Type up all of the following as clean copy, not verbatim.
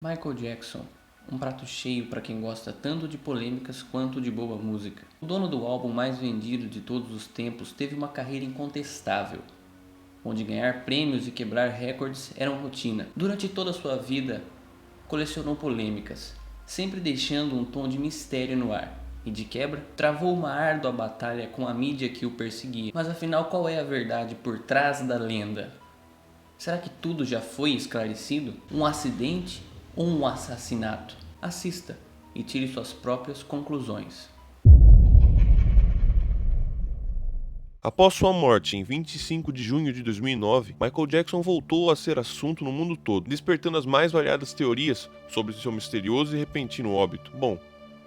Michael Jackson, um prato cheio para quem gosta tanto de polêmicas quanto de boa música. O dono do álbum mais vendido de todos os tempos teve uma carreira incontestável, onde ganhar prêmios e quebrar recordes eram rotina. Durante toda a sua vida, colecionou polêmicas, sempre deixando um tom de mistério no ar. E de quebra, travou uma árdua batalha com a mídia que o perseguia. Mas afinal, qual é a verdade por trás da lenda? Será que tudo já foi esclarecido? Um acidente ou um assassinato? Assista e tire suas próprias conclusões. Após sua morte em 25 de junho de 2009, Michael Jackson voltou a ser assunto no mundo todo, despertando as mais variadas teorias sobre seu misterioso e repentino óbito. Bom,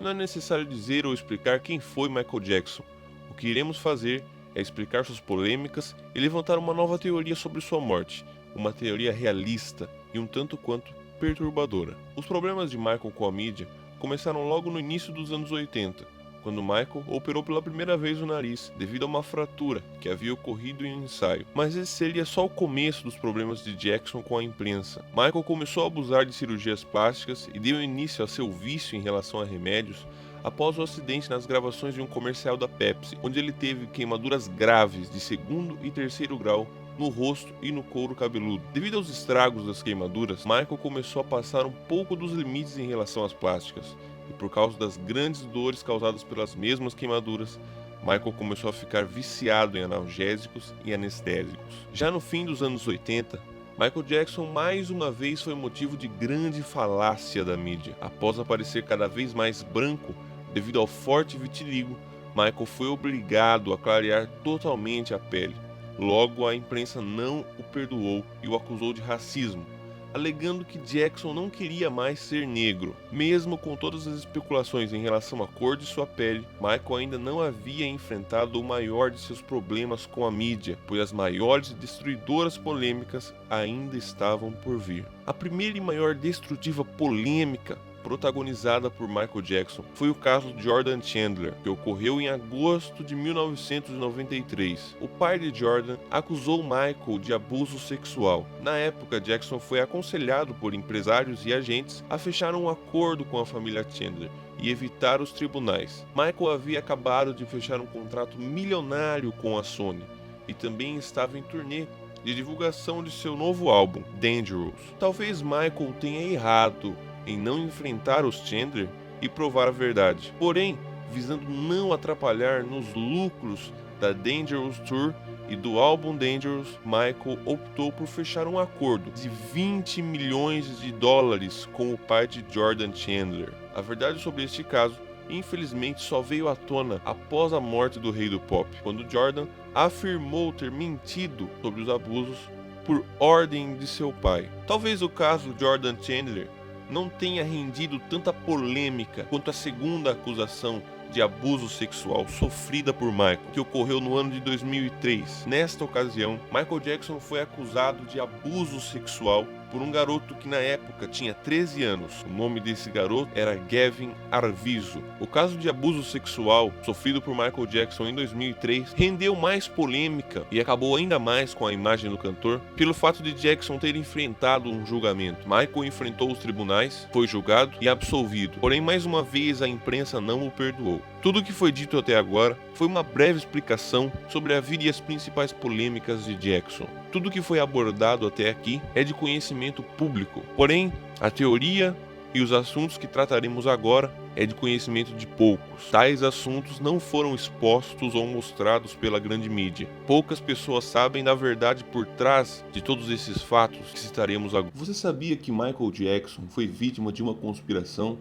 não é necessário dizer ou explicar quem foi Michael Jackson. O que iremos fazer é explicar suas polêmicas e levantar uma nova teoria sobre sua morte, uma teoria realista e um tanto quanto perturbadora. Os problemas de Michael com a mídia começaram logo no início dos anos 80, quando Michael operou pela primeira vez o nariz devido a uma fratura que havia ocorrido em um ensaio. Mas esse seria só o começo dos problemas de Jackson com a imprensa. Michael começou a abusar de cirurgias plásticas e deu início a seu vício em relação a remédios após o acidente nas gravações de um comercial da Pepsi, onde ele teve queimaduras graves de segundo e terceiro grau no rosto e no couro cabeludo. Devido aos estragos das queimaduras, Michael começou a passar um pouco dos limites em relação às plásticas. E por causa das grandes dores causadas pelas mesmas queimaduras, Michael começou a ficar viciado em analgésicos e anestésicos. Já no fim dos anos 80, Michael Jackson mais uma vez foi motivo de grande falácia da mídia. Após aparecer cada vez mais branco devido ao forte vitiligo, Michael foi obrigado a clarear totalmente a pele. Logo, a imprensa não o perdoou e o acusou de racismo, alegando que Jackson não queria mais ser negro. Mesmo com todas as especulações em relação à cor de sua pele, Michael ainda não havia enfrentado o maior de seus problemas com a mídia, pois as maiores e destruidoras polêmicas ainda estavam por vir. A primeira e maior destrutiva polêmica protagonizada por Michael Jackson foi o caso de Jordan Chandler, que ocorreu em agosto de 1993. O pai de Jordan acusou Michael de abuso sexual. Na época, Jackson foi aconselhado por empresários e agentes a fechar um acordo com a família Chandler e evitar os tribunais. Michael havia acabado de fechar um contrato milionário com a Sony e também estava em turnê de divulgação de seu novo álbum, Dangerous. Talvez Michael tenha errado em não enfrentar os Chandler e provar a verdade. Porém, visando não atrapalhar nos lucros da Dangerous Tour e do álbum Dangerous, Michael optou por fechar um acordo de 20 milhões de dólares com o pai de Jordan Chandler. A verdade sobre este caso, infelizmente, só veio à tona após a morte do rei do pop, quando Jordan afirmou ter mentido sobre os abusos por ordem de seu pai. Talvez o caso Jordan Chandler não tenha rendido tanta polêmica quanto a segunda acusação de abuso sexual sofrida por Michael, que ocorreu no ano de 2003. Nesta ocasião, Michael Jackson foi acusado de abuso sexual por um garoto que na época tinha 13 anos. O nome desse garoto era Gavin Arvizo. O caso de abuso sexual sofrido por Michael Jackson em 2003 rendeu mais polêmica e acabou ainda mais com a imagem do cantor pelo fato de Jackson ter enfrentado um julgamento. Michael enfrentou os tribunais, foi julgado e absolvido. Porém, mais uma vez, a imprensa não o perdoou. Tudo o que foi dito até agora foi uma breve explicação sobre a vida e as principais polêmicas de Jackson. Tudo o que foi abordado até aqui é de conhecimento público, porém, a teoria e os assuntos que trataremos agora é de conhecimento de poucos. Tais assuntos não foram expostos ou mostrados pela grande mídia. Poucas pessoas sabem da verdade por trás de todos esses fatos que citaremos agora. Você sabia que Michael Jackson foi vítima de uma conspiração?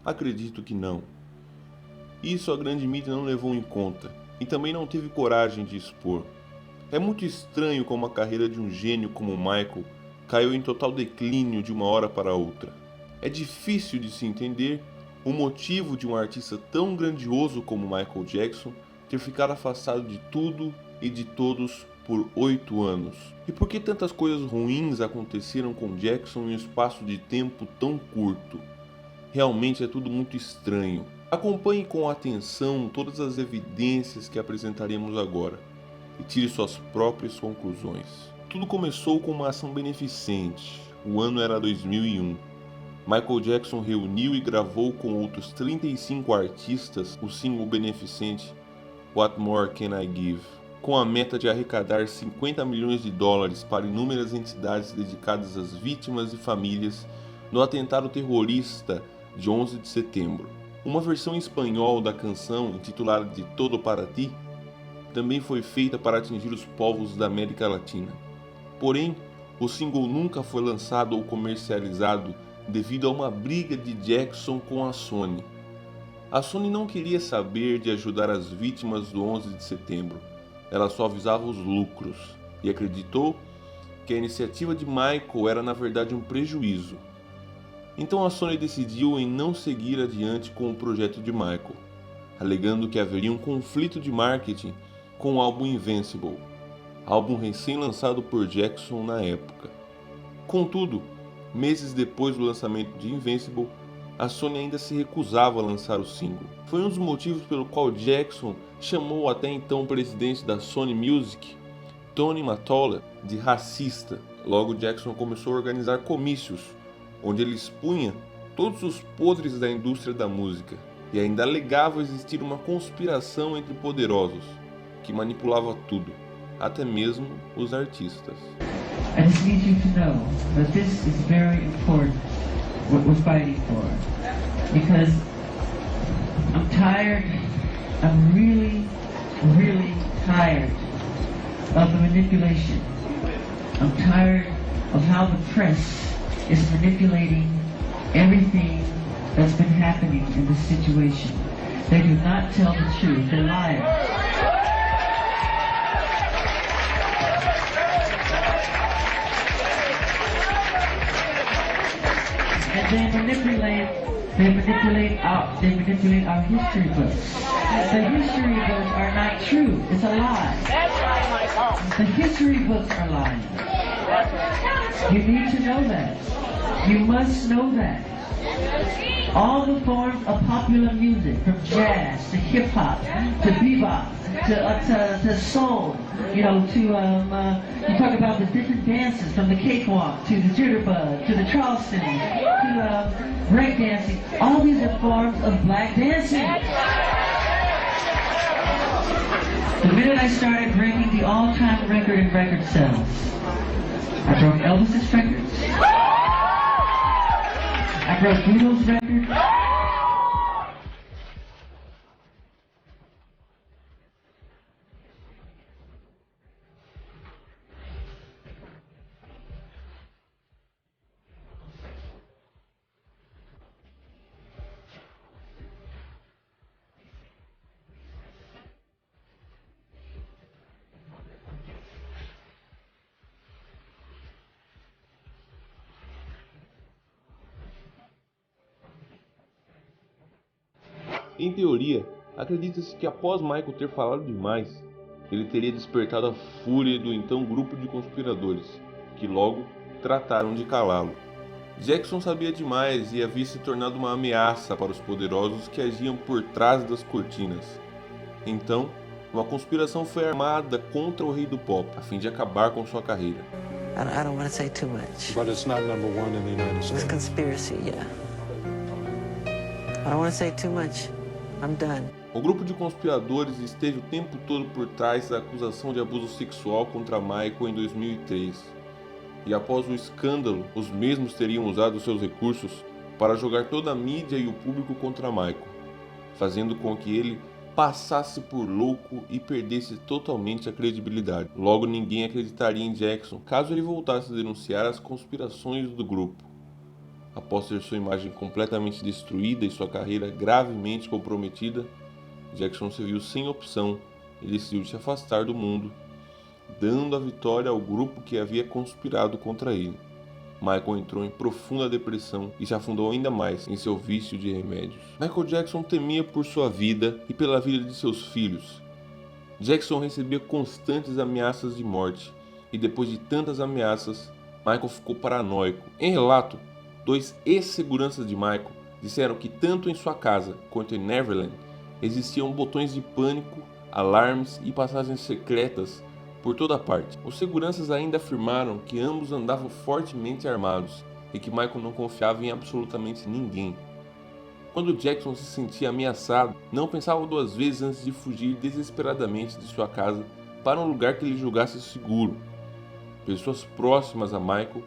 Acredito que não. Isso a grande mídia não levou em conta e também não teve coragem de expor. É muito estranho como a carreira de um gênio como Michael caiu em total declínio de uma hora para outra. É difícil de se entender o motivo de um artista tão grandioso como Michael Jackson ter ficado afastado de tudo e de todos por 8 anos. E por que tantas coisas ruins aconteceram com Jackson em um espaço de tempo tão curto? Realmente é tudo muito estranho. Acompanhe com atenção todas as evidências que apresentaremos agora e tire suas próprias conclusões. Tudo começou com uma ação beneficente. O ano era 2001. Michael Jackson reuniu e gravou com outros 35 artistas o single beneficente What More Can I Give, com a meta de arrecadar 50 milhões de dólares para inúmeras entidades dedicadas às vítimas e famílias no atentado terrorista de 11 de setembro. Uma versão em espanhol da canção, intitulada de Todo Para Ti, também foi feita para atingir os povos da América Latina. Porém, o single nunca foi lançado ou comercializado devido a uma briga de Jackson com a Sony. A Sony não queria saber de ajudar as vítimas do 11 de setembro, ela só visava os lucros e acreditou que a iniciativa de Michael era na verdade um prejuízo. Então a Sony decidiu em não seguir adiante com o projeto de Michael, alegando que haveria um conflito de marketing com o álbum Invincible, álbum recém-lançado por Jackson na época. Contudo, meses depois do lançamento de Invincible, a Sony ainda se recusava a lançar o single. Foi um dos motivos pelo qual Jackson chamou até então o presidente da Sony Music, Tony Mottola, de racista. Logo, Jackson começou a organizar comícios, onde ele expunha todos os podres da indústria da música e ainda alegava existir uma conspiração entre poderosos, que manipulava tudo, até mesmo os artistas. I just need you to know that this is very important, what we're fighting for. Because I'm tired, I'm really, really tired of the manipulation. I'm tired of how the press is manipulating everything that's been happening in this situation. They do not tell the truth, they're liars. And they manipulate our history books. The history books are not true. It's a lie. The history books are lying. You need to know that. You must know that. All the forms of popular music, from jazz to hip hop to bebop to soul, you talk about the different dances, from the cakewalk to the jitterbug to the Charleston to break dancing. All these are forms of black dancing. The minute I started breaking the all-time record in record sales, I broke Elvis's records, I broke Beatles' records. Em teoria, acredita-se que após Michael ter falado demais, ele teria despertado a fúria do então grupo de conspiradores, que logo trataram de calá-lo. Jackson sabia demais e havia se tornado uma ameaça para os poderosos que agiam por trás das cortinas. Então, uma conspiração foi armada contra o rei do pop, a fim de acabar com sua carreira. I don't want to say too much. But it's not number one in the United It was States. conspiracy, yeah. I don't want to say too much. I'm done. O grupo de conspiradores esteve o tempo todo por trás da acusação de abuso sexual contra Michael em 2003. E após o escândalo, os mesmos teriam usado seus recursos para jogar toda a mídia e o público contra Michael, fazendo com que ele passasse por louco e perdesse totalmente a credibilidade. Logo, ninguém acreditaria em Jackson caso ele voltasse a denunciar as conspirações do grupo. Após ter sua imagem completamente destruída e sua carreira gravemente comprometida, Jackson se viu sem opção e decidiu se afastar do mundo, dando a vitória ao grupo que havia conspirado contra ele. Michael entrou em profunda depressão e se afundou ainda mais em seu vício de remédios. Michael Jackson temia por sua vida e pela vida de seus filhos. Jackson recebia constantes ameaças de morte e depois de tantas ameaças, Michael ficou paranoico. Em relato, 2 ex-seguranças de Michael disseram que tanto em sua casa quanto em Neverland existiam botões de pânico, alarmes e passagens secretas por toda parte. Os seguranças ainda afirmaram que ambos andavam fortemente armados e que Michael não confiava em absolutamente ninguém. Quando Jackson se sentia ameaçado, não pensava duas vezes antes de fugir desesperadamente de sua casa para um lugar que ele julgasse seguro. Pessoas próximas a Michael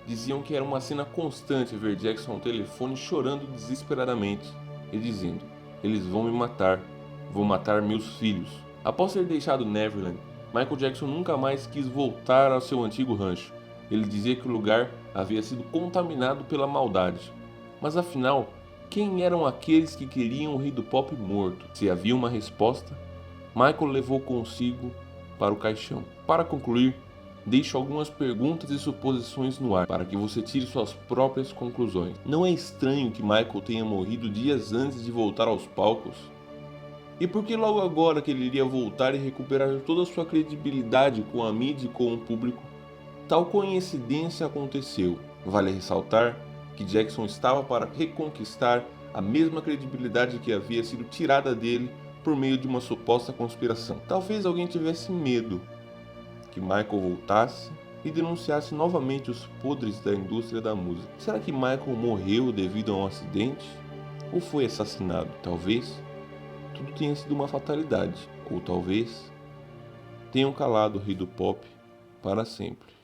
diziam que era uma cena constante ver Jackson ao telefone chorando desesperadamente e dizendo: "Eles vão me matar, vão matar meus filhos." Após ter deixado Neverland, Michael Jackson nunca mais quis voltar ao seu antigo rancho. Ele dizia que o lugar havia sido contaminado pela maldade. Mas afinal, quem eram aqueles que queriam o rei do pop morto? Se havia uma resposta, Michael levou consigo para o caixão. Para concluir, deixo algumas perguntas e suposições no ar, para que você tire suas próprias conclusões. Não é estranho que Michael tenha morrido dias antes de voltar aos palcos? E por que logo agora que ele iria voltar e recuperar toda a sua credibilidade com a mídia e com o público, tal coincidência aconteceu? Vale ressaltar que Jackson estava para reconquistar a mesma credibilidade que havia sido tirada dele por meio de uma suposta conspiração. Talvez alguém tivesse medo que Michael voltasse e denunciasse novamente os podres da indústria da música. Será que Michael morreu devido a um acidente? Ou foi assassinado? Talvez tudo tenha sido uma fatalidade. Ou talvez tenham calado o rei do pop para sempre.